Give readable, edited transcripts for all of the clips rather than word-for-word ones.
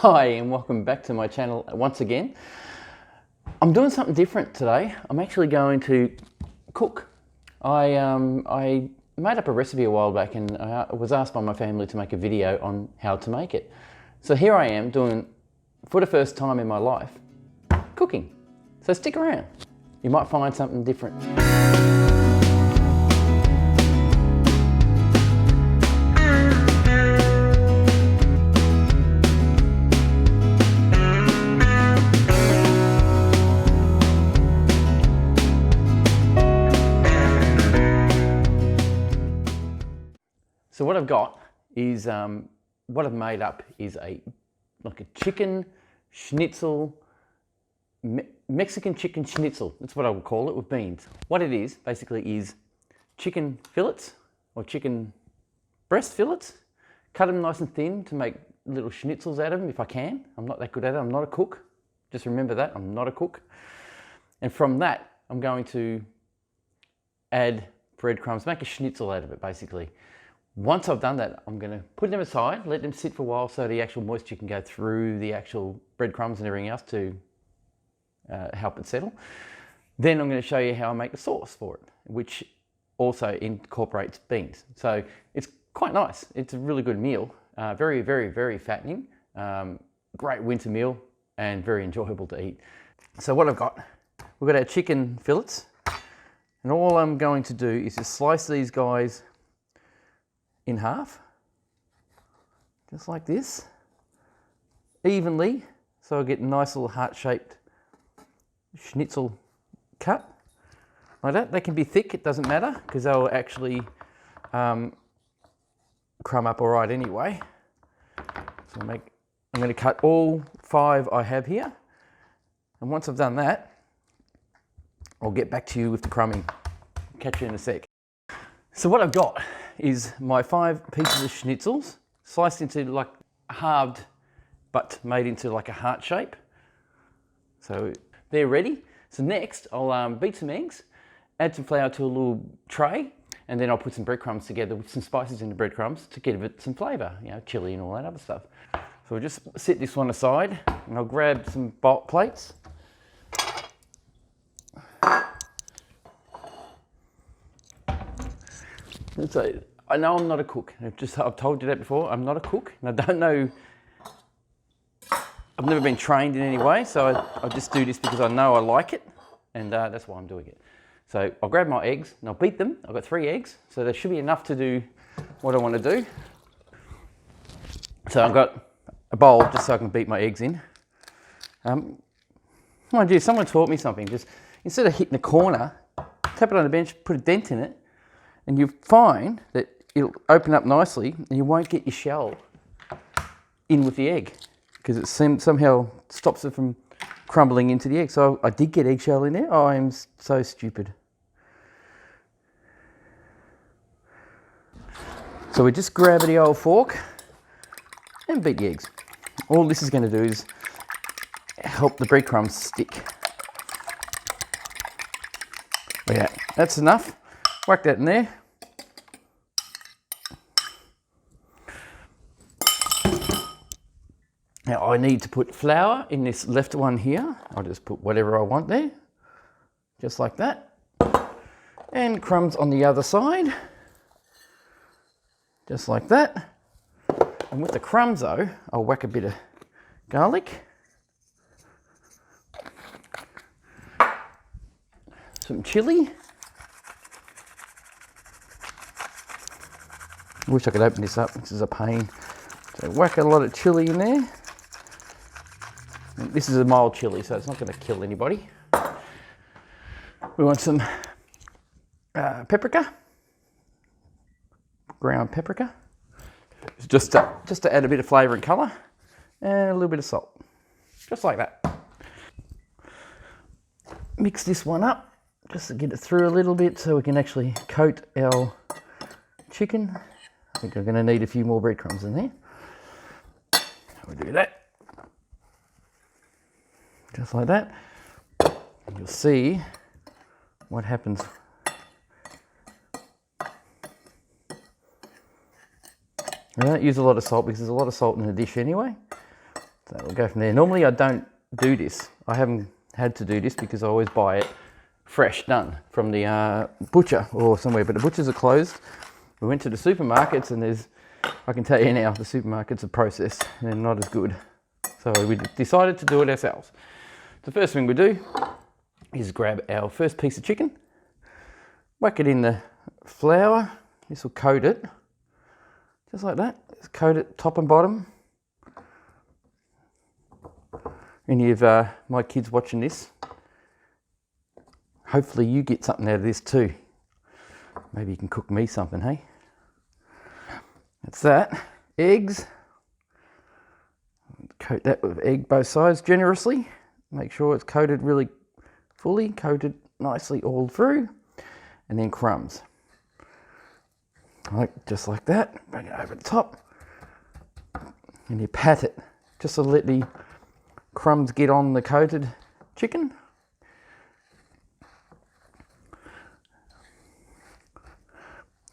Hi and welcome back to my channel once again. I'm doing something different today. I'm actually going to cook. I made up a recipe a while back and I was asked by my family to make a video on how to make it. So here I am doing, for the first time in my life, cooking. So stick around. You might find something different. So what I've got is, what I've made up is like a chicken schnitzel, Mexican chicken schnitzel. That's what I would call it, with beans. What it is basically is chicken fillets or chicken breast fillets. Cut them nice and thin to make little schnitzels out of them if I can. I'm not that good at it. I'm not a cook. Just remember that, I'm not a cook. And from that, I'm going to add breadcrumbs, make a schnitzel out of it basically. Once I've done that, I'm going to put them aside, let them sit for a while so the actual moisture can go through the actual breadcrumbs and everything else to help it settle. Then I'm going to show you how I make the sauce for it, which also incorporates beans. So it's quite nice. It's a really good meal. Very, very, very fattening. Great winter meal and very enjoyable to eat. So what I've got, we've got our chicken fillets. And all I'm going to do is just slice these guys in half, just like this, evenly, so I get a nice little heart-shaped schnitzel cut, like that. They can be thick, it doesn't matter, because they'll actually crumb up all right anyway. So I'm going to cut all 5 I have here, and once I've done that, I'll get back to you with the crumbing. Catch you in a sec. So what I've got is my 5 pieces of schnitzels, sliced into like halved, but made into like a heart shape. So they're ready. So next I'll beat some eggs, add some flour to a little tray, and then I'll put some breadcrumbs together with some spices in the breadcrumbs to give it some flavour, you know, chili and all that other stuff. So we'll just set this one aside and I'll grab some bulk plates. So I know I'm not a cook. I've told you that before. I'm not a cook, and I don't know. I've never been trained in any way, so I just do this because I know I like it, and that's why I'm doing it. So I'll grab my eggs and I'll beat them. I've got 3 eggs, so there should be enough to do what I want to do. So I've got a bowl just so I can beat my eggs in. Mind you, someone taught me something. Just instead of hitting the corner, tap it on the bench, put a dent in it, and you find that it'll open up nicely and you won't get your shell in with the egg because it somehow stops it from crumbling into the egg. So I did get eggshell in there. Oh, I am so stupid. So we just grab the old fork and beat the eggs. All this is going to do is help the breadcrumbs stick. Yeah, that's enough. Whack that in there. Now I need to put flour in this left one here. I'll just put whatever I want there, just like that. And crumbs on the other side, just like that. And with the crumbs though, I'll whack a bit of garlic, some chilli. I wish I could open this up, this is a pain. So whack a lot of chilli in there. And this is a mild chilli, so it's not going to kill anybody. We want some paprika, ground paprika, just to add a bit of flavour and colour, and a little bit of salt, just like that. Mix this one up, just to get it through a little bit so we can actually coat our chicken. I think I'm going to need a few more breadcrumbs in there. We'll do that. Just like that. And you'll see what happens. I don't use a lot of salt because there's a lot of salt in the dish anyway. So So we'll go from there. Normally I don't do this. I haven't had to do this because I always buy it fresh done from the butcher or somewhere, but the butchers are closed. We went to the supermarkets and I can tell you now, the supermarkets are processed and they're not as good. So we decided to do it ourselves. The first thing we do is grab our first piece of chicken, whack it in the flour. This will coat it, just like that. Just coat it top and bottom. Any of my kids watching this, hopefully you get something out of this too. Maybe you can cook me something, hey? That's that. Eggs. Coat that with egg both sides generously. Make sure it's coated really fully, coated nicely all through. And then crumbs. Just like that. Bring it over the top. And you pat it just to let the crumbs get on the coated chicken.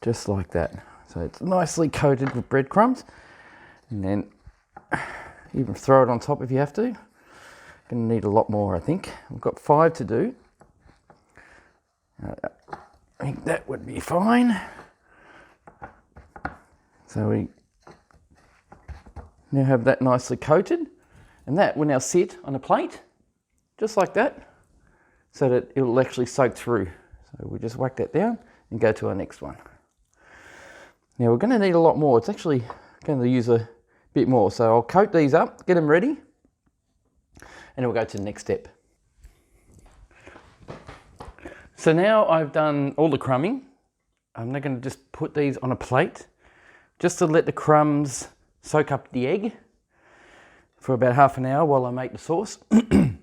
Just like that. So it's nicely coated with breadcrumbs. And then even throw it on top if you have to. Gonna need a lot more, I think. We've got 5 to do. I think that would be fine. So we now have that nicely coated, and that will now sit on a plate, just like that, so that it will actually soak through. So we just whack that down and go to our next one. Now we're going to need a lot more. It's actually going to use a bit more. So I'll coat these up, get them ready, and we'll go to the next step. So now I've done all the crumbing. I'm now going to just put these on a plate, just to let the crumbs soak up the egg for about half an hour while I make the sauce. And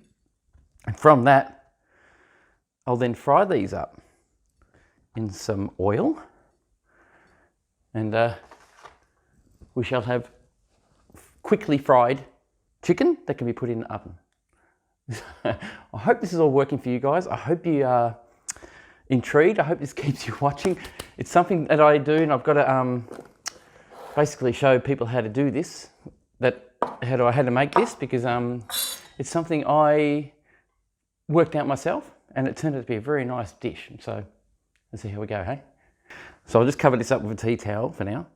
from that, I'll then fry these up in some oil. And we shall have quickly fried chicken that can be put in the oven. I hope this is all working for you guys. I hope you are intrigued. I hope this keeps you watching. It's something that I do, and I've got to basically show people how to do this, how to make this, because it's something I worked out myself, and it turned out to be a very nice dish. So let's see how we go, hey? So I'll just cover this up with a tea towel for now,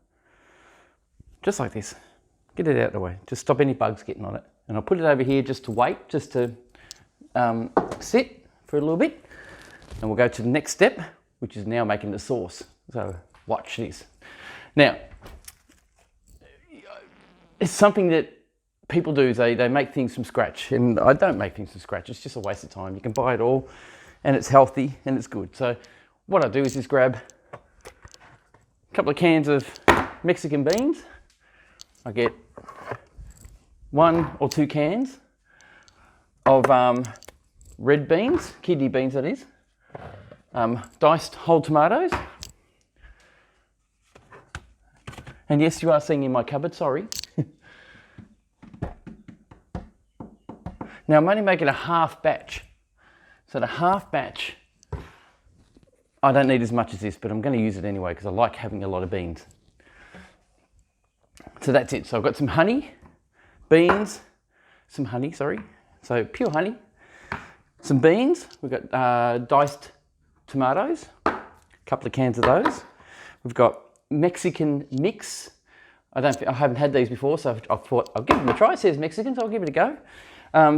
just like this. Get it out of the way. Just stop any bugs getting on it. And I'll put it over here just to wait, just to sit for a little bit. And we'll go to the next step, which is now making the sauce. So watch this. Now, it's something that people do, they make things from scratch. And I don't make things from scratch. It's just a waste of time. You can buy it all, and it's healthy, and it's good. So what I do is just grab a couple of cans of Mexican beans. I get 1 or 2 cans of red beans, kidney beans that is, diced whole tomatoes. And yes, you are seeing in my cupboard, sorry. Now I'm only making a half batch. So the half batch, I don't need as much as this, but I'm going to use it anyway because I like having a lot of beans. So that's it. So I've got some honey, beans, some honey, sorry. So pure honey, some beans. We've got diced tomatoes, a couple of cans of those. We've got Mexican mix. I haven't had these before, so I thought I'll give them a try. It says Mexican, so I'll give it a go.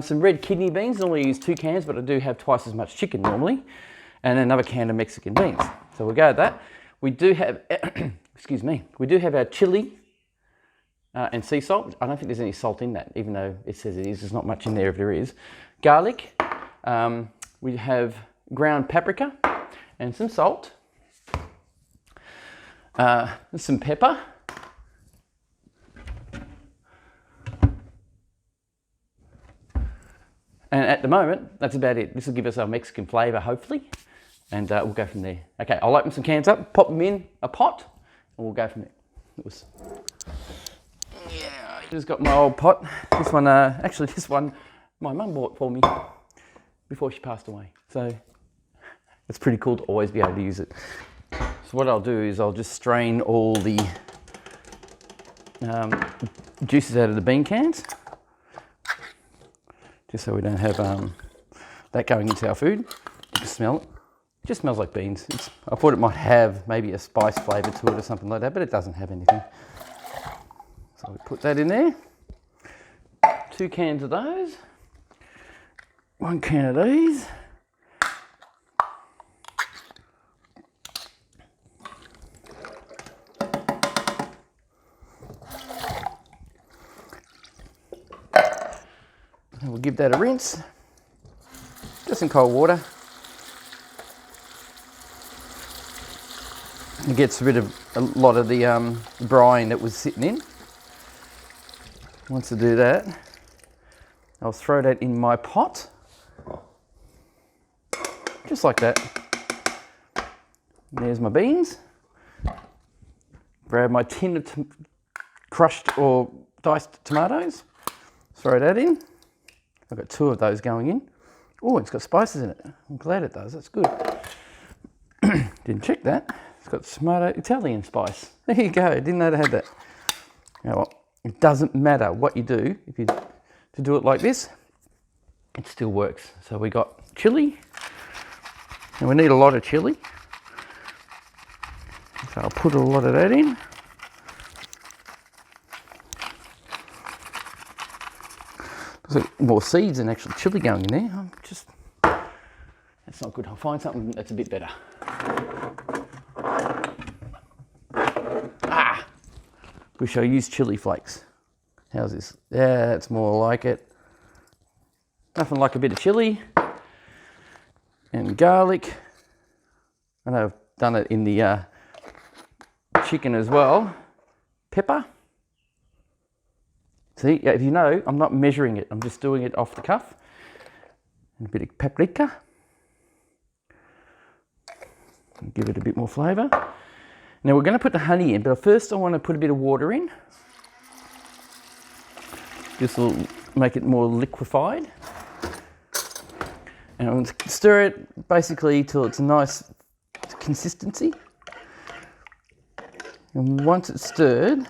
Some red kidney beans. Normally I use 2 cans, but I do have twice as much chicken normally. And another can of Mexican beans. So we'll go with that. We do have, excuse me, we do have our chili and sea salt. I don't think there's any salt in that, even though it says it is. There's not much in there if there is. Garlic. We have ground paprika and some salt. Some pepper. And at the moment, that's about it. This will give us our Mexican flavour, hopefully. And we'll go from there. Okay, I'll open some cans up, pop them in a pot, and we'll go from there. Yeah, I just got my old pot. This one, actually this one, my mum bought for me before she passed away. So it's pretty cool to always be able to use it. So what I'll do is I'll just strain all the juices out of the bean cans. just so we don't have that going into our food. You can smell it. It just smells like beans. I thought it might have maybe a spice flavour to it or something like that, but it doesn't have anything. So we put that in there. 2 cans of those. 1 can of these. And we'll give that a rinse, just in cold water. It gets rid of a lot of the brine that was sitting in. Once I do that, I'll throw that in my pot, just like that. And there's my beans. Grab my tin of crushed or diced tomatoes, throw that in. I've got 2 of those going in. Oh, it's got spices in it. I'm glad it does, that's good. Didn't check that. It's got tomato Italian spice. There you go, didn't know they had that. Now, it doesn't matter what you do, if you to do it like this, it still works. So we got chili, and we need a lot of chili. So I'll put a lot of that in. There's more seeds than actual chili going in there. That's not good. I'll find something that's a bit better. Wish I used chili flakes. How's this? Yeah, that's more like it. Nothing like a bit of chili and garlic. I know I've done it in the chicken as well. Pepper. See, if you know, I'm not measuring it. I'm just doing it off the cuff. And a bit of paprika. Give it a bit more flavour. Now we're going to put the honey in, but first I want to put a bit of water in. This will make it more liquefied. And I'm going to stir it basically till it's a nice consistency. And once it's stirred,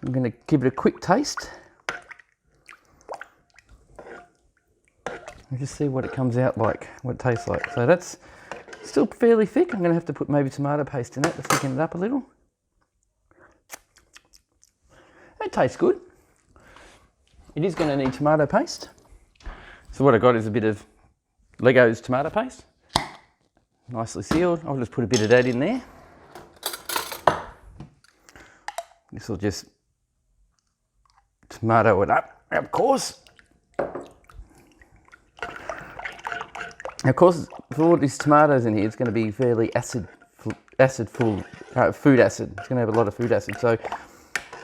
I'm going to give it a quick taste. And just see what it comes out like, what it tastes like. So that's still fairly thick. I'm going to have to put maybe tomato paste in it to thicken it up a little. It tastes good. It is going to need tomato paste. So what I got is a bit of Lego's tomato paste. Nicely sealed. I'll just put a bit of that in there. This will just tomato it up, of course. Of course, for all these tomatoes in here, it's going to be fairly food acid. It's going to have a lot of food acid, so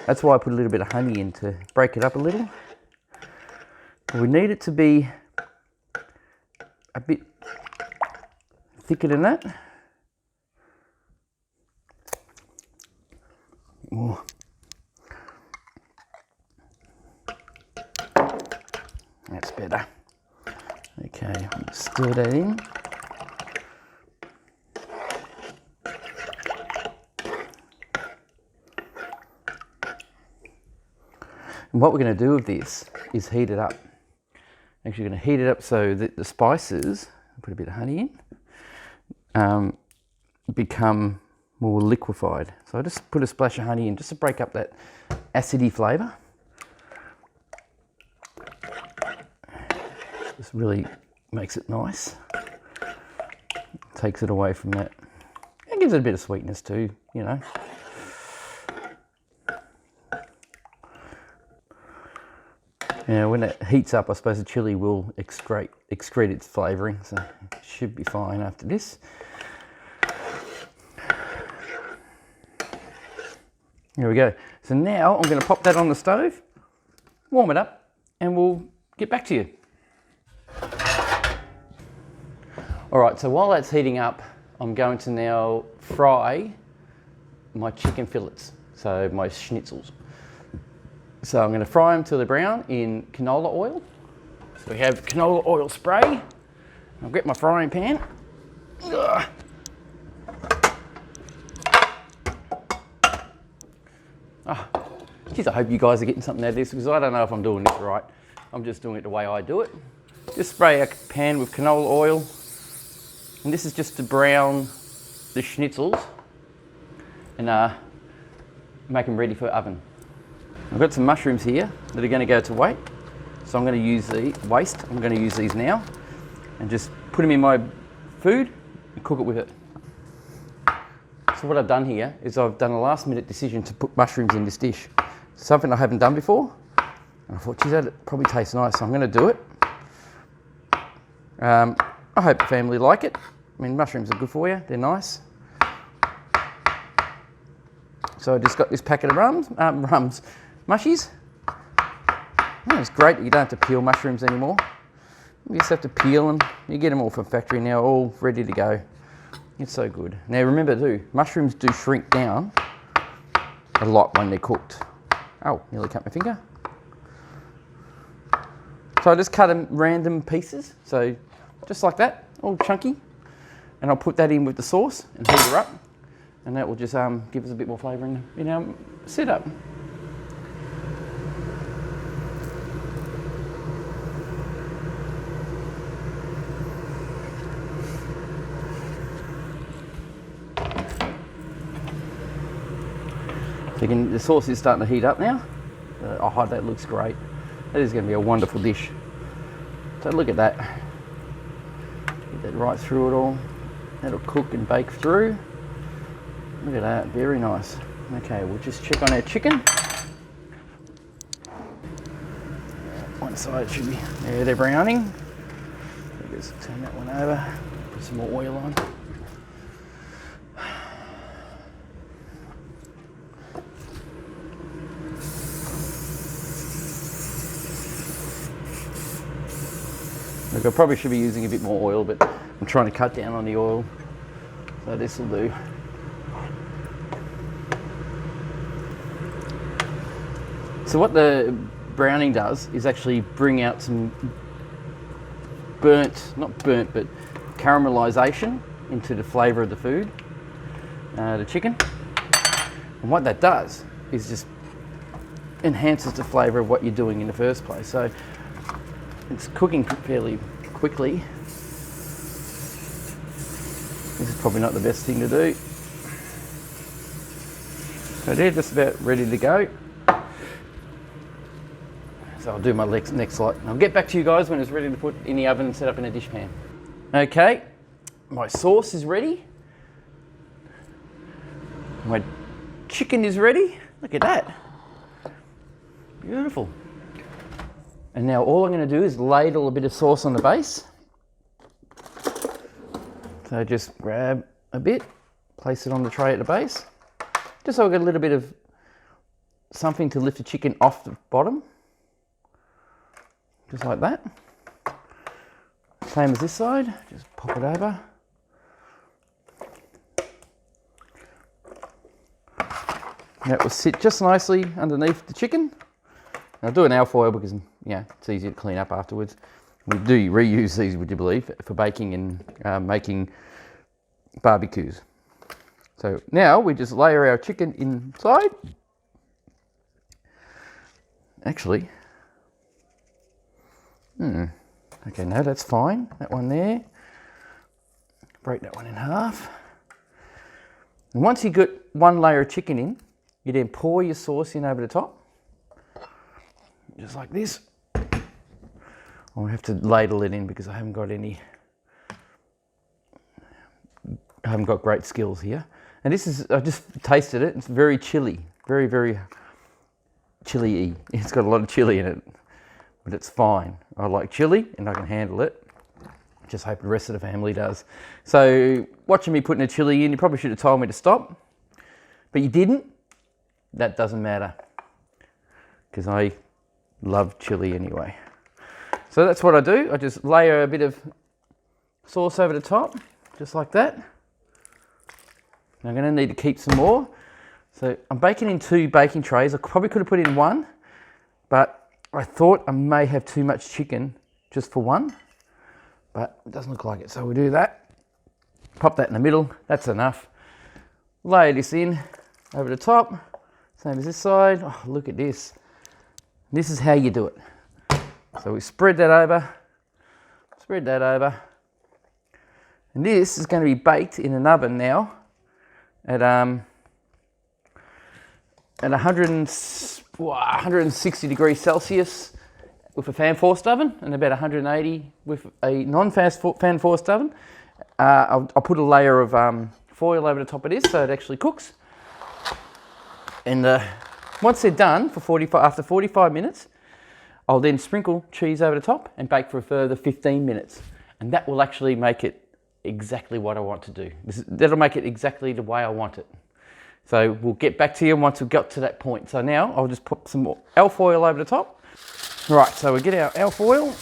that's why I put a little bit of honey in to break it up a little. We need it to be a bit thicker than that. More. That's better. Okay, stir that in. And what we're going to do with this is heat it up. Actually, going to heat it up so that the spices, put a bit of honey in, become more liquefied. So I just put a splash of honey in just to break up that acidy flavour. This really makes it nice. Takes it away from that. It gives it a bit of sweetness too, you know. Now when it heats up, I suppose the chilli will excrete its flavouring, so it should be fine after this. Here we go. So now I'm going to pop that on the stove, warm it up, and we'll get back to you. Alright, so while that's heating up, I'm going to now fry my chicken fillets, so my schnitzels. So I'm going to fry them till they're brown in canola oil. So we have canola oil spray. I'll get my frying pan. Ugh. Oh, geez, I hope you guys are getting something out of this because I don't know if I'm doing this right. I'm just doing it the way I do it. Just spray a pan with canola oil. And this is just to brown the schnitzels and make them ready for oven. I've got some mushrooms here that are going to go to wait. So I'm going to use the waste. I'm going to use these now and just put them in my food and cook it with it. So what I've done here is I've done a last minute decision to put mushrooms in this dish. Something I haven't done before. And I thought, geez, that probably tastes nice, so I'm going to do it. I hope the family like it. I mean, mushrooms are good for you, they're nice. So I just got this packet of mushies. Oh, it's great that you don't have to peel mushrooms anymore. You just have to peel them. You get them all from factory now, all ready to go. It's so good. Now remember too, mushrooms do shrink down a lot when they're cooked. Oh, nearly cut my finger. So I just cut them random pieces, so just like that, all chunky. And I'll put that in with the sauce and heat her up. And that will just give us a bit more flavour in our setup. So again, the sauce is starting to heat up now. Oh, that looks great. That is going to be a wonderful dish. So look at that. Get that right through it all. That'll cook and bake through. Look at that, very nice. Okay, we'll just check on our chicken. One side should be, there they're browning. Just turn that one over, put some more oil on. Look, I probably should be using a bit more oil, but I'm trying to cut down on the oil, so this will do. So what the browning does is actually bring out some not burnt, but caramelization into the flavour of the food, the chicken. And what that does is just enhances the flavour of what you're doing in the first place. So it's cooking fairly quickly. This is probably not the best thing to do. So they're just about ready to go. So I'll do my next lot. I'll get back to you guys when it's ready to put in the oven and set up in a dish pan. Okay, my sauce is ready. My chicken is ready. Look at that. Beautiful. And now all I'm going to do is ladle a bit of sauce on the base. So just grab a bit, place it on the tray at the base. Just so I get a little bit of something to lift the chicken off the bottom. Just like that. Same as this side, just pop it over. That will sit just nicely underneath the chicken. I'll do an alfoil because it's easier to clean up afterwards. We do reuse these, would you believe, for baking and making barbecues. So now we just layer our chicken inside. Actually, okay, no, that's fine. That one there. Break that one in half. And once you get one layer of chicken in, you then pour your sauce in over the top. Just like this. I'll have to ladle it in because I haven't got great skills here. And this is, I just tasted it. It's very chilly, very, very chilly-y. It's got a lot of chili in it, but it's fine. I like chili and I can handle it. Just hope the rest of the family does. So watching me putting a chili in, you probably should have told me to stop, but you didn't. That doesn't matter because I love chili anyway. So that's what I do. I just layer a bit of sauce over the top, just like that. I'm going to need to keep some more. So I'm baking in 2 baking trays. I probably could have put in 1, but I thought I may have too much chicken just for 1, but it doesn't look like it. So we'll do that. Pop that in the middle. That's enough. Layer this in over the top. Same as this side. Oh, look at this. This is how you do it. So we spread that over, and this is going to be baked in an oven now at 160 degrees Celsius with a fan forced oven, and about 180 with a non-fan forced oven. I'll put a layer of foil over the top of this so it actually cooks. And once they're done after 45 minutes, I'll then sprinkle cheese over the top and bake for a further 15 minutes. And that will actually make it exactly what I want to do. That'll make it exactly the way I want it. So we'll get back to you once we've got to that point. So now I'll just put some more alfoil over the top. Right, so we get our alfoil.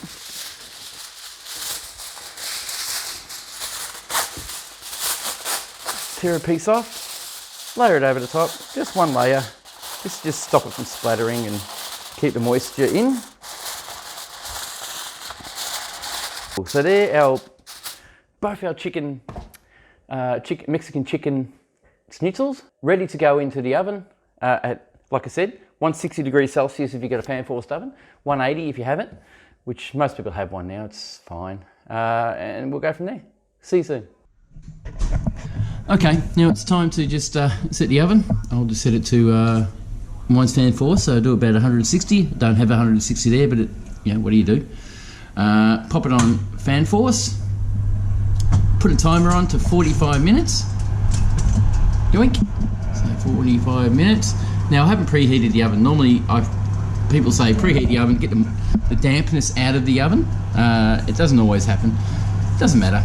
Tear a piece off, layer it over the top, just one layer. Just stop it from splattering and keep the moisture in. So there, both our Mexican chicken schnitzels ready to go into the oven at, like I said, 160 degrees Celsius if you've got a fan forced oven, 180 if you haven't, which most people have one now, it's fine. And we'll go from there. See you soon. Okay, now it's time to just set the oven. I'll just set it to mine's fan force, so I do about 160. Don't have 160 there, but what do you do? Pop it on fan force. Put a timer on to 45 minutes. Yoink. So 45 minutes. Now I haven't preheated the oven. Normally people say preheat the oven, get the dampness out of the oven. It doesn't always happen. Doesn't matter.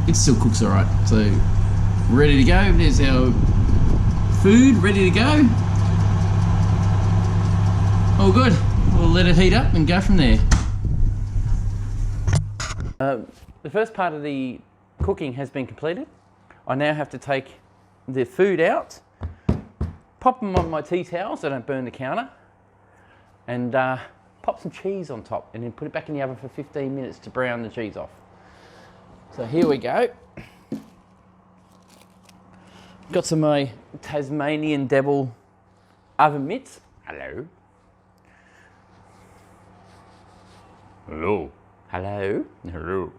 It still cooks all right. So ready to go. There's our food ready to go. All good. We'll let it heat up and go from there. The first part of the cooking has been completed. I now have to take the food out, pop them on my tea towel so I don't burn the counter, and pop some cheese on top, and then put it back in the oven for 15 minutes to brown the cheese off. So here we go. Got some of my Tasmanian Devil oven mitts. Hello. Hello. Hello. Hello.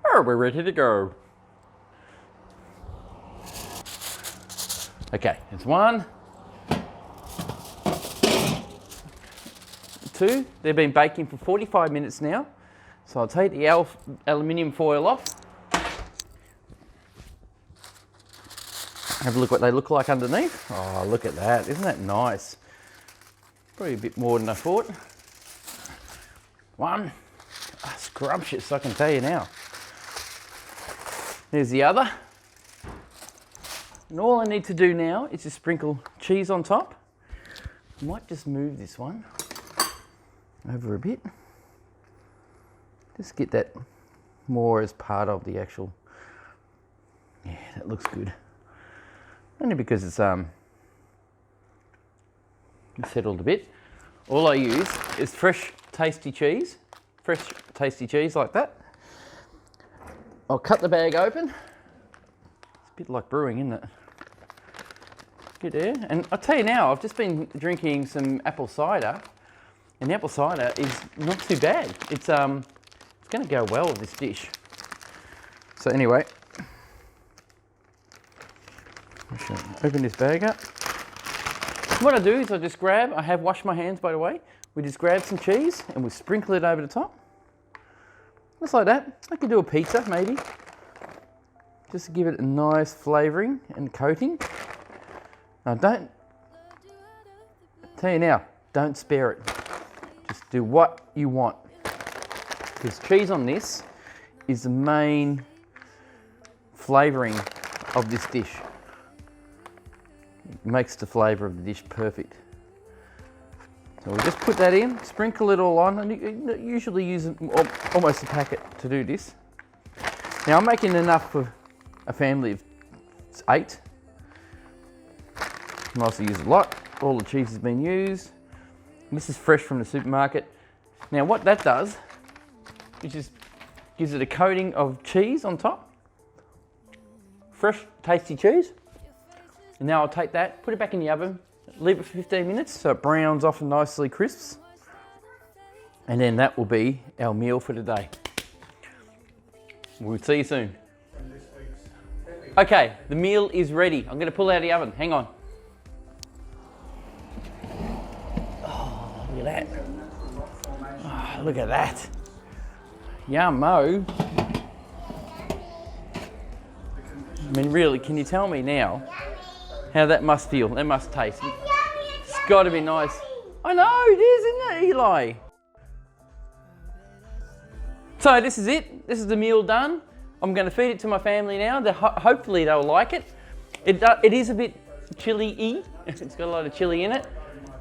Oh, we're ready to go. Okay, it's 1, 2. They've been baking for 45 minutes now. So I'll take the aluminium foil off. Have a look what they look like underneath. Oh, look at that. Isn't that nice? Probably a bit more than I thought. 1. Oh, scrumptious, I can tell you now. There's the other. And all I need to do now is just sprinkle cheese on top. I might just move this one over a bit. Just get that more as part of the actual, yeah, that looks good. Only because it's settled a bit. All I use is fresh tasty cheese like that. I'll cut the bag open. It's a bit like brewing, isn't it? Good there. And I'll tell you now, I've just been drinking some apple cider, and the apple cider is not too bad. It's going to go well with this dish. So anyway, I shall open this bag up. What I do is I have washed my hands by the way, we just grab some cheese and we sprinkle it over the top. Just like that. I could do a pizza maybe. Just to give it a nice flavouring and coating. Now tell you now, don't spare it. Just do what you want. Because cheese on this is the main flavouring of this dish. It makes the flavour of the dish perfect. So we'll just put that in, sprinkle it all on, and you usually use almost a packet to do this. Now I'm making enough for a family of 8. You can also use a lot. All the cheese has been used. This is fresh from the supermarket. Now what that does, it just gives it a coating of cheese on top. Fresh, tasty cheese. And now I'll take that, put it back in the oven, leave it for 15 minutes so it browns off and nicely crisps. And then that will be our meal for today. We'll see you soon. Okay, the meal is ready. I'm going to pull it out of the oven. Hang on. Oh, look at that. Oh, look at that. Yummo. I mean, really, can you tell me now how that must feel? That must taste. It's got to be nice. I know, it is, isn't it, Eli? So this is it. This is the meal done. I'm going to feed it to my family now. Hopefully they'll like it. It is a bit chili-y. It's got a lot of chili in it.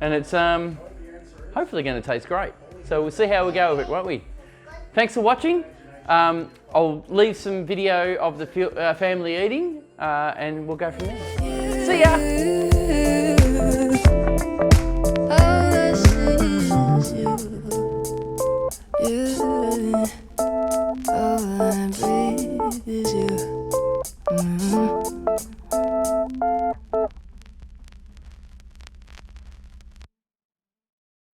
And it's hopefully going to taste great. So we'll see how we go with it, won't we? Thanks for watching. I'll leave some video of the family eating and we'll go from there. See ya!